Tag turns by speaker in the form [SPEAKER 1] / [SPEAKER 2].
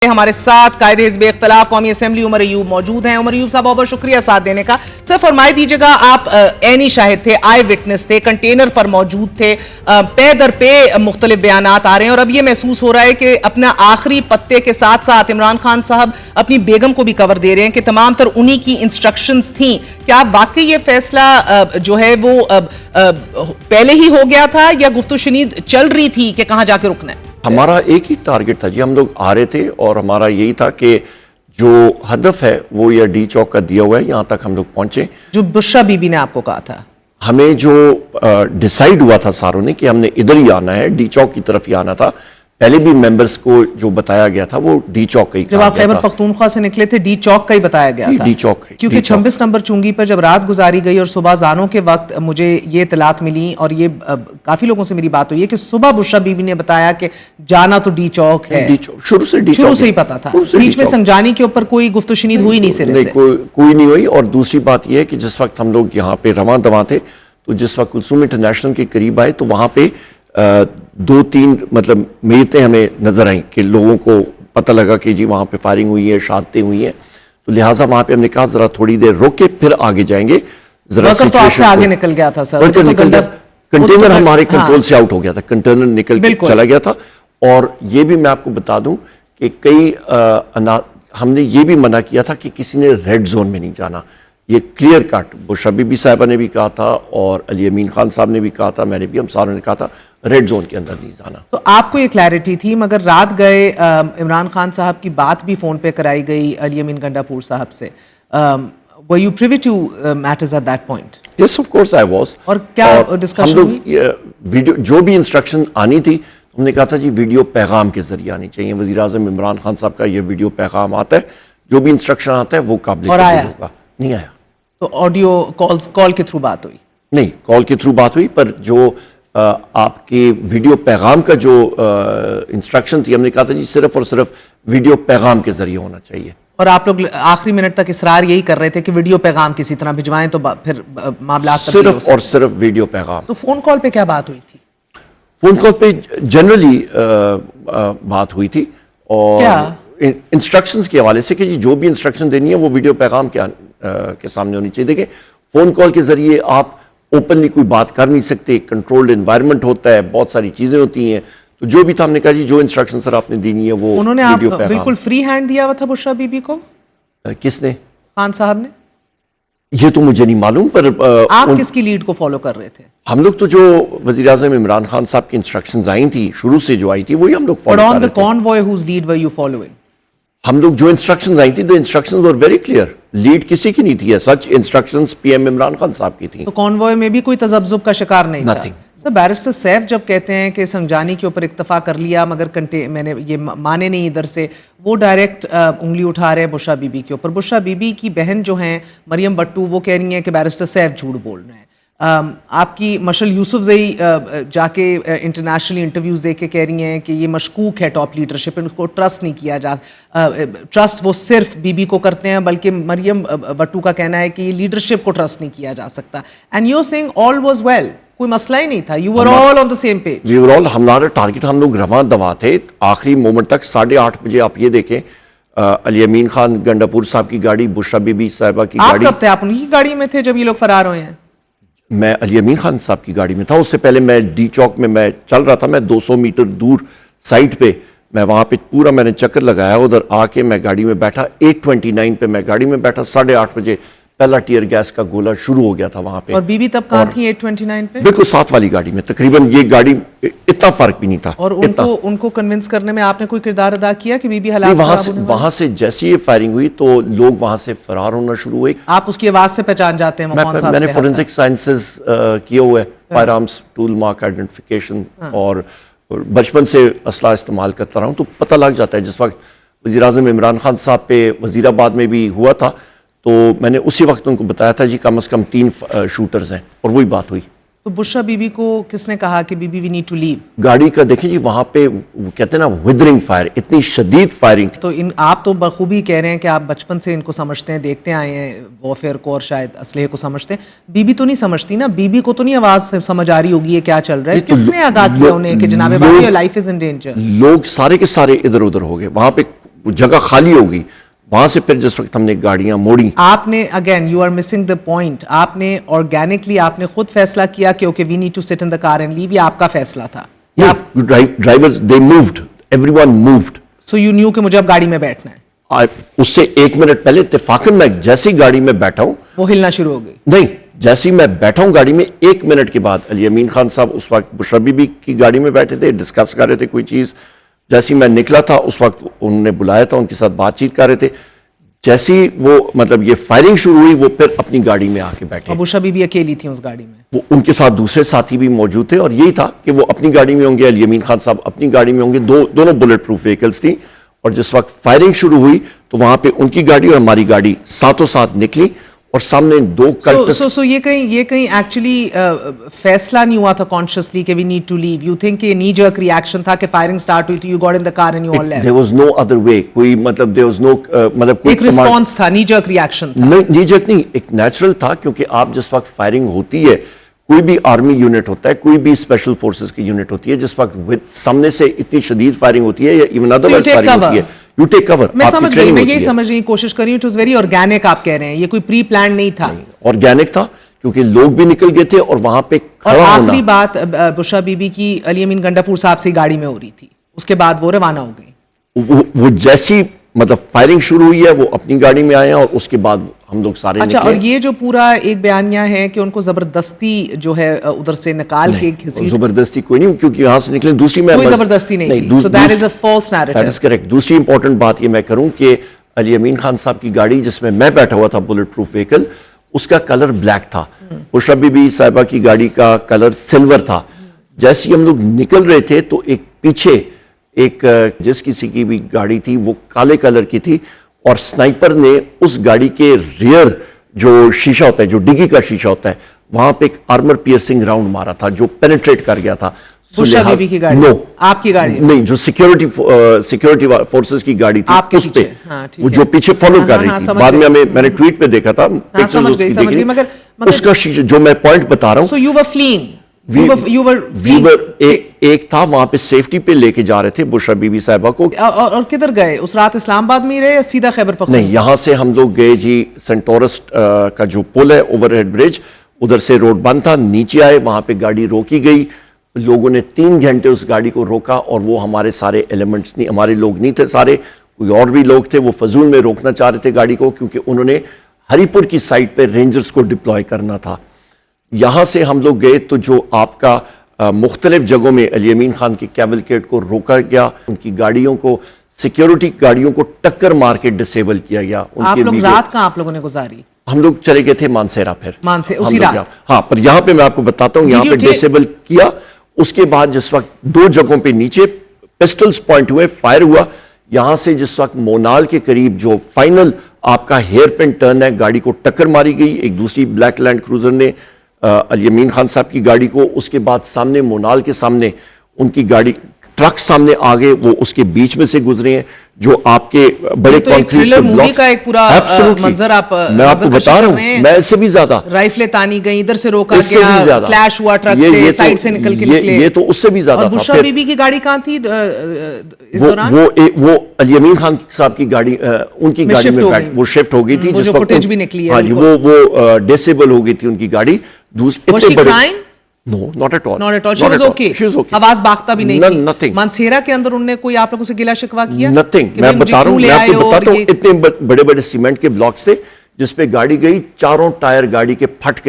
[SPEAKER 1] ہمارے ساتھ قائد حزب اختلاف قومی اسمبلی عمر ایوب موجود ہیں. عمر ایوب صاحب بہت بہت شکریہ ساتھ دینے کا. سر فرمائی دیجیے گا, آپ عینی شاہد تھے, آئی وٹنس تھے, کنٹینر پر موجود تھے, پے در پے مختلف بیانات آ رہے ہیں اور اب یہ محسوس ہو رہا ہے کہ اپنا آخری پتے کے ساتھ ساتھ عمران خان صاحب اپنی بیگم کو بھی کور دے رہے ہیں کہ تمام تر انہی کی انسٹرکشنز تھیں. کیا واقعی یہ فیصلہ جو ہے وہ پہلے ہی ہو گیا تھا یا گفت و شنید چل رہی تھی کہ کہاں جا کے رکنا ہے؟
[SPEAKER 2] ہمارا ایک ہی ٹارگٹ تھا جی, ہم لوگ آ رہے تھے اور ہمارا یہی تھا کہ جو ہدف ہے وہ یہ ڈی چوک کا دیا ہوا ہے, یہاں تک ہم لوگ پہنچے.
[SPEAKER 1] جو بشرا بی بی نے آپ کو کہا تھا,
[SPEAKER 2] ہمیں جو ڈیسائیڈ ہوا تھا ساروں نے کہ ہم نے ادھر ہی آنا ہے, ڈی چوک کی طرف ہی آنا تھا. پہلے بھی ممبرز کو جو بتایا گیا تھا وہ ڈی چوک کا ہی کہا
[SPEAKER 1] جب آپ
[SPEAKER 2] گیا
[SPEAKER 1] خیبر
[SPEAKER 2] تھا.
[SPEAKER 1] پختونخوا سے نکلے تھے ڈی چوک کا ہی بتایا گیا تھا,
[SPEAKER 2] ڈی چوک
[SPEAKER 1] کیونکہ 26 نمبر چونگی پر جب رات گزاری گئی اور صبح زانوں کے وقت مجھے یہ اطلاعات ملی اور یہ کافی لوگوں سے میری بات ہوئی ہے کہ صبح بشرا بی بی نے بتایا کہ جانا تو ڈی چوک ہے.
[SPEAKER 2] شروع سے
[SPEAKER 1] ہی پتا تھا, بیچ میں سنجانی کے اوپر کوئی گفت و شنید ہوئی نہیں سرے سے؟
[SPEAKER 2] کوئی نہیں ہوئی. اور دوسری بات یہ ہے کہ جس وقت ہم لوگ یہاں پہ رواں دواں تھے تو جس وقت کلثوم انٹرنیشنل کے قریب آئے تو وہاں پہ 2-3 مطلب میتیں ہمیں نظر آئیں کہ لوگوں کو پتہ لگا کہ جی وہاں پہ فائرنگ ہوئی ہے, شہادتیں ہوئی ہیں. تو لہٰذا وہاں پہ ہم نے کہا ذرا تھوڑی دیر روک کے پھر آگے جائیں گے.
[SPEAKER 1] وقت تو آپ سے آگے نکل گیا تھا سر,
[SPEAKER 2] کنٹینر ہمارے کنٹرول سے آؤٹ ہو گیا تھا, کنٹینر نکل کے چلا گیا تھا. اور یہ بھی میں آپ کو بتا دوں کہ کئی ہم نے یہ بھی منع کیا تھا کہ کسی نے ریڈ زون میں نہیں جانا. یہ clear cut Bushra be be صاحبہ نے بھی کہا تھا اور علی امین خان صاحب نے بھی کہا تھا, میں نے بھی, ہم ساروں نے کہا تھا ریڈ زون کے اندر نہیں جانا.
[SPEAKER 1] تو آپ کو یہ کلیئرٹی تھی, مگر رات گئے عمران خان صاحب کی بات بھی فون پہ کرائی گئی علی امین گنڈا پور صاحب سے. Were you privy to matters at that point?
[SPEAKER 2] Yes, of course I was.
[SPEAKER 1] اور کیا ڈسکشن ہوئی؟
[SPEAKER 2] ویڈیو جو بھی انسٹرکشن آنی تھی ہم نے کہا تھا جی ویڈیو پیغام کے ذریعے آنی چاہیے. وزیر اعظم عمران خان صاحب کا یہ ویڈیو پیغام آتا ہے, جو بھی انسٹرکشن آتا ہے وہ قابل قبول ہوگا. نہیں آیا. تو
[SPEAKER 1] آڈیو کال کے تھرو بات ہوئی؟
[SPEAKER 2] نہیں, کال کے تھرو بات ہوئی, پر جو آپ کے ویڈیو پیغام کا جو انسٹرکشن تھی ہم نے کہا تھا جی صرف اور صرف ویڈیو پیغام کے ذریعے ہونا چاہیے.
[SPEAKER 1] اور آپ لوگ آخری منٹ تک اصرار یہی کر رہے تھے کہ ویڈیو پیغام کسی طرح بھجوائیں تو پھر معاملات
[SPEAKER 2] صرف اور صرف ویڈیو پیغام.
[SPEAKER 1] تو فون کال پہ کیا بات ہوئی تھی؟
[SPEAKER 2] فون کال پہ جنرلی بات ہوئی تھی اور انسٹرکشنز کے حوالے سے کہ جی جو بھی انسٹرکشن دینی ہے وہ ویڈیو پیغام کے سامنے ہونی چاہیے. دیکھیں فون کال کے ذریعے آپ اوپنلی کوئی بات کر نہیں سکتے, کنٹرولڈ انوائرمنٹ ہوتا ہے, بہت ساری چیزیں ہوتی ہیں. تو جو بھی تھا ہم نے کہا جی جو انسٹرکشن سر آپ نے دینی ہے وہ
[SPEAKER 1] انہوں نے آپ بالکل فری ہینڈ دیا ہوا تھا بشرا بی بی کو؟
[SPEAKER 2] کس نے؟
[SPEAKER 1] خان صاحب نے.
[SPEAKER 2] یہ تو مجھے نہیں معلوم, پر
[SPEAKER 1] آپ کس کی لیڈ کو فالو کر رہے تھے؟
[SPEAKER 2] ہم لوگ تو جو وزیر اعظم عمران خان صاحب کی انسٹرکشنز آئی تھی شروع سے جو آئی تھی وہی ہم لوگ فالو کر رہے تھے.
[SPEAKER 1] convoy whose lead were you following?
[SPEAKER 2] ہم لوگ جو انسٹرکشنز آئی تھی the instructions were very clear. Lead کسی کی نہیں تھی, سچ instructions P M Imran Khan صاحب کی تھیں.
[SPEAKER 1] تو کانوائے میں بھی کوئی تذبذب کا شکار نہیں تھا؟
[SPEAKER 2] Nothing.
[SPEAKER 1] سر بیرسٹر سیف جب کہتے ہیں کہ سنجانی کے اوپر اکتفا کر لیا مگر میں نے یہ مانے نہیں ادھر سے, وہ ڈائریکٹ انگلی اٹھا رہے ہیں بشرا بی بی کے اوپر. بشرا بی بی کی بہن جو ہیں مریم بٹو وہ کہہ رہی ہیں کہ بیرسٹر سیف جھوٹ بول رہے ہیں. آپ کی مشل یوسف زئی جا کے انٹرنیشنل انٹرویوز دے کے کہہ رہی ہیں کہ یہ مشکوک ہے ٹاپ لیڈرشپ, ان کو ٹرسٹ نہیں کیا جا, ٹرسٹ وہ صرف بی بی کو کرتے ہیں, بلکہ مریم بٹو کا کہنا ہے کہ یہ لیڈرشپ کو ٹرسٹ نہیں کیا جا سکتا. And you sing all was well, کوئی مسئلہ ہی نہیں تھا, you were all on the same page.
[SPEAKER 2] We were all, ہمارا ٹارگٹ, ہم لوگ رواں دواں تھے آخری مومنٹ تک. 8:30 بجے آپ یہ دیکھیں علی امین خان گنڈا پور صاحب کی گاڑی, بشرا بی بی صاحبہ کی گاڑی.
[SPEAKER 1] آپ کب تھے؟ آپ انہی کی گاڑی میں تھے جب یہ لوگ فرار ہوئے ہیں؟
[SPEAKER 2] میں علی امین خان صاحب کی گاڑی میں تھا. اس سے پہلے میں ڈی چوک میں چل رہا تھا, میں 200 میٹر دور سائٹ پہ, میں وہاں پہ پورا میں نے چکر لگایا, ادھر آ کے میں گاڑی میں بیٹھا. 8:29 پہ میں گاڑی میں بیٹھا, 8:30 بجے پہلا ٹیئر گیس کا گولہ شروع ہو گیا تھا وہاں پہ.
[SPEAKER 1] اور بی بی تب کہاں تھی 8:29 پہ؟
[SPEAKER 2] بالکل ساتھ والی گاڑی میں, تقریباً یہ گاڑی اتنا فرق بھی نہیں تھا.
[SPEAKER 1] اور ان کو کنونس کرنے میں آپ نے کوئی کردار ادا کیا کہ بی بی
[SPEAKER 2] وہاں سے جیسی یہ فائرنگ ہوئی تو لوگ وہاں سے فرار ہونا شروع ہوئے.
[SPEAKER 1] آپ اس کی آواز سے پہچان جاتے ہیں
[SPEAKER 2] میں نے فورنسک سائنسز کیے ہوئے, fire arms tool mark identification, اور بچپن سے اسلحہ استعمال کرتا رہا ہوں, تو پتہ لگ جاتا ہے. جس وقت وزیر اعظم عمران خان صاحب پہ وزیر آباد میں بھی ہوا تھا تو میں نے اسی وقت ان کو بتایا تھا جی کم از کم 3 شوٹرز ہیں, اور وہی بات ہوئی.
[SPEAKER 1] تو بشرا بی بی کو کس نے کہا کہ بی بی وی نیڈ ٹو لیو؟
[SPEAKER 2] گاڑی کا دیکھیں جی وہاں پہ وہ کہتے ہیں نا ویدرنگ فائر, اتنی شدید فائرنگ تھی.
[SPEAKER 1] تو آپ تو بخوبی کہہ رہے ہیں کہ آپ بچپن سے ان کو سمجھتے ہیں, دیکھتے آئے ہیں وارفیئر کو, اور شاید اسلحے کو سمجھتے ہیں. بی بی تو نہیں سمجھتی نا, بی بی کو تو نہیں آواز سمجھ آ رہی ہوگی یہ کیا چل رہا ہے. کس نے آگاہ کیا انہیں کہ جناب بھائی your life is in danger?
[SPEAKER 2] لوگ سارے کے سارے ادھر ادھر ہو گئے. وہاں پہ وہ جگہ خالی ہو گئی. وہاں سے پھر جس وقت ہم نے گاڑیاں موڑی,
[SPEAKER 1] آپ نے again you are missing the point, آپ نے آرگینکلی آپ نے خود فیصلہ کیا کہ okay we need to sit in the car and لیو, یہ آپ کا فیصلہ تھا؟
[SPEAKER 2] Drivers they moved, every one moved.
[SPEAKER 1] So you new کہ مجھے اب گاڑی میں بیٹھنا ہے.
[SPEAKER 2] اس سے 1 منٹ پہلے اتفاقاً میں جیسی گاڑی میں بیٹھا ہوں,
[SPEAKER 1] وہ ہلنا شروع ہو گئی.
[SPEAKER 2] نہیں, جیسی میں بیٹھا ہوں گاڑی میں 1 منٹ کے بعد علی امین خان صاحب اس وقت بشرا بی بی کی گاڑی میں بیٹھے تھے, ڈسکس کر رہے تھے کوئی چیز. جیسی میں نکلا تھا اس وقت انہوں نے بلایا تھا, ان کے ساتھ بات چیت کر رہے تھے. جیسی وہ مطلب یہ فائرنگ شروع ہوئی, وہ پھر اپنی گاڑی میں آ کے بیٹھے.
[SPEAKER 1] بشرا بی بی اکیلی تھی اس گاڑی میں؟
[SPEAKER 2] وہ ان کے ساتھ دوسرے ساتھی بھی موجود تھے, اور یہی تھا کہ وہ اپنی گاڑی میں ہوں گے, علی امین خان صاحب اپنی گاڑی میں ہوں گے. دونوں بلٹ پروف وہیکلز تھیں, اور جس وقت فائرنگ شروع ہوئی تو وہاں پہ ان کی گاڑی اور ہماری گاڑی ساتھوں ساتھ نکلی, اور سامنے 2 کلپٹس.
[SPEAKER 1] یہ کہیں ایکچولی فیصلہ نہیں ہوا تھا کانشیسلی کہ we need to leave? You think کہ نی جرک ری ایکشن تھا کہ فائرنگ سٹارٹ ہوئی تھی, you got in the car and you all left?
[SPEAKER 2] There was no other way. کوئی مطلب there was no مطلب کوئی
[SPEAKER 1] ایک رسپانس تھا, نی جرک ری ایکشن تھا؟
[SPEAKER 2] نہیں, نی جرک نہیں, ایک نیچرل تھا, کیونکہ آپ جس وقت فائرنگ ہوتی ہے, کوئی بھی آرمی یونٹ ہوتا ہے, کوئی بھی اسپیشل فورسز کی یونٹ ہوتی ہے, جس وقت سامنے سے اتنی شدید فائرنگ ہوتی ہے یا ایون ادروائز فائرنگ ہوتی ہے, یو ٹیک کور.
[SPEAKER 1] میں سمجھ گئی, میں یہی سمجھنے کی کوشش کر رہی ہوں. اٹ واز ویری آرگینک آپ کہہ رہے ہیں, یہ کوئی پری پلان نہیں تھا.
[SPEAKER 2] آرگینک تھا کیونکہ لوگ بھی نکل گئے تھے, اور وہاں پہ
[SPEAKER 1] اور
[SPEAKER 2] کھڑا ہونا.
[SPEAKER 1] آخری بات بشرا بی بی کی علی امین گنڈا پور صاحب سے گاڑی میں ہو رہی تھی, اس کے بعد وہ روانہ ہو گئی.
[SPEAKER 2] وہ جیسی مطلب فائرنگ شروع ہوئی ہے, وہ اپنی گاڑی میں آئے ہیں, اور اس کے بعد ہم لوگ سارے
[SPEAKER 1] اچھا,
[SPEAKER 2] نکلے.
[SPEAKER 1] اور یہ جو پورا ایک بیانیہ ہے کہ ان کو زبردستی جو ہے ادھر سے نکال کے گھسیٹ,
[SPEAKER 2] زبردستی کوئی نہیں, کیونکہ یہاں سے نکلے. دوسری میں
[SPEAKER 1] کوئی زبردستی نہیں تھی. So that is a false narrative.
[SPEAKER 2] That is correct. دوسری امپورٹنٹ بات یہ میں کروں کہ علی امین خان صاحب کی گاڑی جس میں بیٹھا ہوا تھا, بلٹ پروف وہیکل, اس کا کلر بلیک تھا. بشرا بی بی صاحبہ کی گاڑی کا کلر سلور تھا. جیسے ہم لوگ نکل رہے تھے تو ایک پیچھے ایک جس کسی کی بھی گاڑی تھی وہ کالے کلر کی تھی, اور سنائپر نے اس گاڑی کے ریئر جو شیشہ ہوتا ہے, جو ڈگی کا شیشہ ہوتا ہے, وہاں پہ ایک آرمر پیئرسنگ راؤنڈ مارا تھا جو پینیٹریٹ کر گیا تھا.
[SPEAKER 1] بشرا بی بی کی گاڑی؟
[SPEAKER 2] نو,
[SPEAKER 1] آپ کی گاڑی
[SPEAKER 2] نہیں, جو سیکورٹی فورسز کی گاڑی تھی اس پہ, وہ جو پیچھے فالو کر رہی تھی. بعد میں نے ٹویٹ پہ دیکھا تھا, اس کا شیشہ, جو میں پوائنٹ بتا رہا ہوں.
[SPEAKER 1] So you were fleeing.
[SPEAKER 2] ایک تھا وہاں پہ سیفٹی پہ لے کے جا رہے تھے بشرا بی بی صاحبہ کو.
[SPEAKER 1] اور کدھر گئے اس رات؟ اسلام آباد میں ہی رہے یا سیدھا خیبر پختونخوا؟
[SPEAKER 2] نہیں, یہاں سے ہم لوگ گئے جی سینٹورس کا جو پل ہے, اوور ہیڈ برج, ادھر سے روڈ بند تھا, نیچے آئے, وہاں پہ گاڑی روکی گئی. لوگوں نے 3 گھنٹے اس گاڑی کو روکا, اور وہ ہمارے سارے ایلیمنٹس نہیں, ہمارے لوگ نہیں تھے سارے, کوئی اور بھی لوگ تھے, وہ فضول میں روکنا چاہ رہے تھے گاڑی کو, کیونکہ انہوں نے ہری پور کی سائٹ پہ رینجرز کو ڈپلوائے کرنا تھا. یہاں سے ہم لوگ گئے تو جو آپ کا مختلف جگہوں میں علی امین خان کی کیولکیڈ کو روکا گیا, ان کی گاڑیوں کو, سیکیورٹی گاڑیوں کو ٹکر مار کے ڈسیبل کیا گیا.
[SPEAKER 1] آپ لوگ رات کہاں آپ لوگوں نے گزاری؟
[SPEAKER 2] ہم لوگ چلے گئے تھے مانسیرا. پھر
[SPEAKER 1] اسی رات؟
[SPEAKER 2] ہاں, پر یہاں پہ میں آپ کو بتاتا ہوں, یہاں پہ ڈسیبل کیا. اس کے بعد جس وقت 2 جگہوں پہ نیچے پسٹلز پوائنٹ ہوئے, فائر ہوا. یہاں سے جس وقت مونال کے قریب جو فائنل آپ کا ہیئر پن ٹرن ہے, گاڑی کو ٹکر ماری گئی ایک دوسری بلیک لینڈ کروزر نے علی امین خان صاحب کی گاڑی کو. اس کے بعد سامنے مونال کے سامنے ان کی گاڑی, ٹرک سامنے آگے, وہ اس کے بیچ میں سے گزرے ہیں, جو آپ کے بڑے
[SPEAKER 1] کانکریٹ کے بلاکس کا ایک پورا منظر
[SPEAKER 2] میں آپ کو بتا رہا ہوں. میں اس سے بھی زیادہ
[SPEAKER 1] رائفلیں تانی گئی, ادھر سے روکا گیا, کلیش ہوا ٹرک سے, سائیڈ سے نکل کے نکلے.
[SPEAKER 2] یہ تو اس سے بھی زیادہ
[SPEAKER 1] تھا. بشرا بی بی کی گاڑی کہاں تھی اس دوران؟
[SPEAKER 2] وہ علی امین خان صاحب کی گاڑی, ان کی گاڑی میں بیٹھ, وہ شفٹ ہو گئی تھی جس وقت
[SPEAKER 1] فوٹیج بھی نکلی ہے.
[SPEAKER 2] ہاں جی, وہ ڈسیبل ہو گئی تھی ان کی گاڑی.
[SPEAKER 1] Was she crying?
[SPEAKER 2] No, not at all.
[SPEAKER 1] Not at all. She was okay.
[SPEAKER 2] She was okay.
[SPEAKER 1] آواز باختہ بھی نہیں تھی.
[SPEAKER 2] Nothing.
[SPEAKER 1] مانسیرا کے اندر انہوں نے کوئی آپ لوگوں سے گلہ شکوہ کیا؟
[SPEAKER 2] Nothing. میں بتا رہا ہوں, میں آپ کو بتاتا ہوں, اتنے بڑے بڑے سیمنٹ کے بلاکس تھے جس پہ گاڑی گئی, چاروں ٹائر گاڑی کے پھٹ گئے.